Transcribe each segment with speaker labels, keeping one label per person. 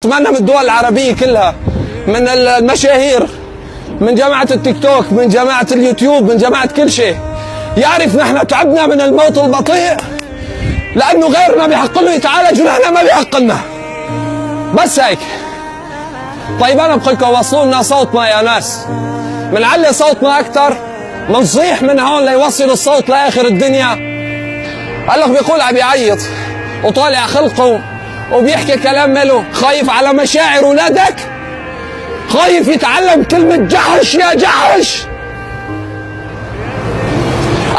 Speaker 1: اتمنى من الدول العربية كلها، من المشاهير، من جماعة التيك توك، من جماعة اليوتيوب، من جماعة كل شيء، يعرف نحن تعبنا من الموت البطيء لأنه غيرنا بيحق له يتعالج ونحن ما بيحق لنا. بس هيك. طيب أنا بقول لكم وصلوا لنا صوتنا يا ناس، بنعلي صوتنا أكثر، بنصيح من هون ليوصل الصوت لآخر الدنيا. هلا بيقول عم يعيط وطالع خلقه وبيحكي كلام ماله، خايف على مشاعر أولادك؟ خايف يتعلم كلمة جحش يا جحش؟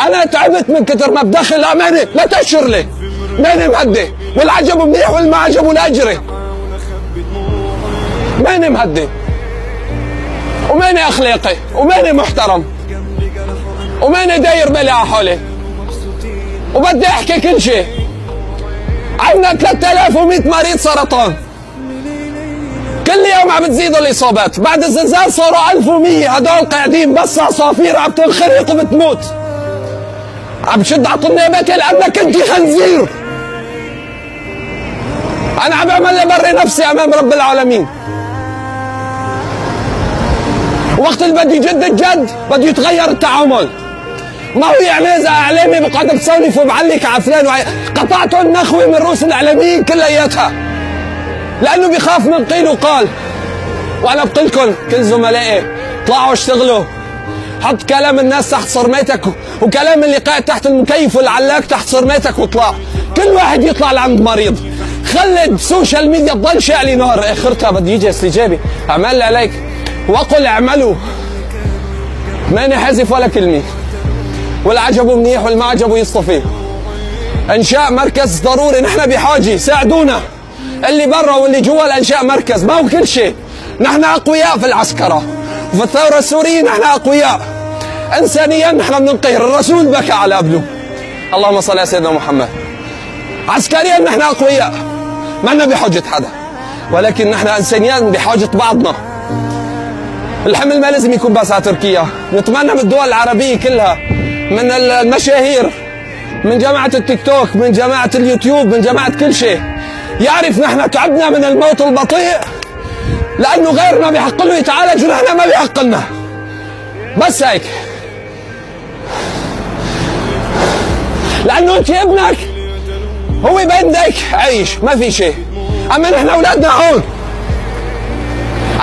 Speaker 1: أنا تعبت من كتر ما بدخل أمانة، لا تأشر لي، ماني مهدي، والعجب منيح والما عجب ولا أجري. ماني مهدي، وماني أخلاقي، وماني محترم، وماني داير بالي على حولي، وبدي أحكي كل شيء. عندنا 3100 مريض سرطان، كل يوم عم بتزيدوا الإصابات، بعد الزلزال صاروا 1100، هدول قاعدين بس عصافير عم تنخرق وبتموت، عم بشد على طنابك لأنك أنت خنزير. أنا عم بعمل لبري نفسي أمام رب العالمين. وقت اللي بده يجد الجد بده يتغير التعامل، ما هو يعني إذا إعلامي بقعد بسولف وبعلق على فلان قطعته النخوة من رؤوس الإعلاميين كلياتها، لأنه بيخاف من قيل وقال. وأنا بقول لكم كل زملائي اطلعوا اشتغلوا، حط كلام الناس تحت صرميتك، وكلام اللي قاعد تحت المكيف والعلاق تحت صرميتك، واطلع كل واحد يطلع لعند مريض. خلي السوشيال ميديا تضل شاعلة نار، اخرتها بده يجي استجابة. اعمل عليك وقل اعملوا، ماني حازف ولا كلمة، والعجب منيح والما عجب يصطفي. انشاء مركز ضروري، نحن بحاجة، ساعدونا اللي برا واللي جوا الانشاء مركز، ما هو كل شيء. نحن اقوياء في العسكرة وفي الثورة السورية، نحن اقوياء انسانيا، نحن بننقهر. الرسول بكى على ابنه، اللهم صل على سيدنا محمد. عسكريا نحن اقوياء، ما لنا بحاجة حدا، ولكن نحن انسانيا بحاجة بعضنا. الحمل ما لازم يكون بس على تركيا، نتمنى من الدول العربية كلها، من المشاهير، من جماعة التيك توك، من جماعة اليوتيوب، من جماعة كل شيء، يعرف نحن تعبنا من الموت البطيء لأنه غيرنا بيحق له يتعالج ونحن ما بيحق لنا. بس هيك. لأنه أنت ابنك هو بيدك عيش، ما في شيء، أما نحن أولادنا هون.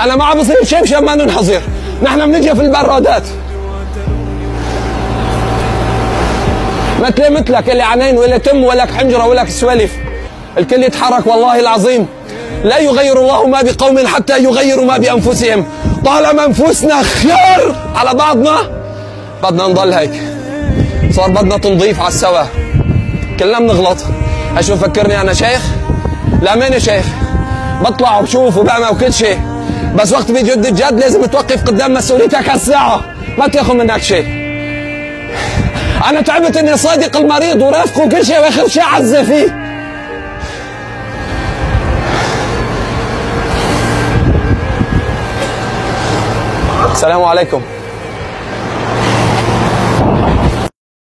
Speaker 1: أنا ما عم بصير شمشم ما ننحظر، نحن بنجي في البرادات مثلك اللي عينين ولا تم ولا حنجرة ولا سوالف، الكل يتحرك. والله العظيم لا يغير الله ما بقوم حتى يغيروا ما بأنفسهم. طالما أنفسنا خيار على بعضنا بدنا نضل هيك، صار بدنا تنظيف على السوا، كلنا بنغلط. هشو فكرني أنا شيخ؟ لا ماني شيخ، بطلع وبشوف وبعمل وكل شيء، بس وقت بيجد الجد لازم توقف قدام مسؤوليتك هالساعة، ما تاخذ منك شيء. أنا تعبت إني صادق المريض ورافقه وكل شيء، وآخر شيء عزة فيه. السلام عليكم.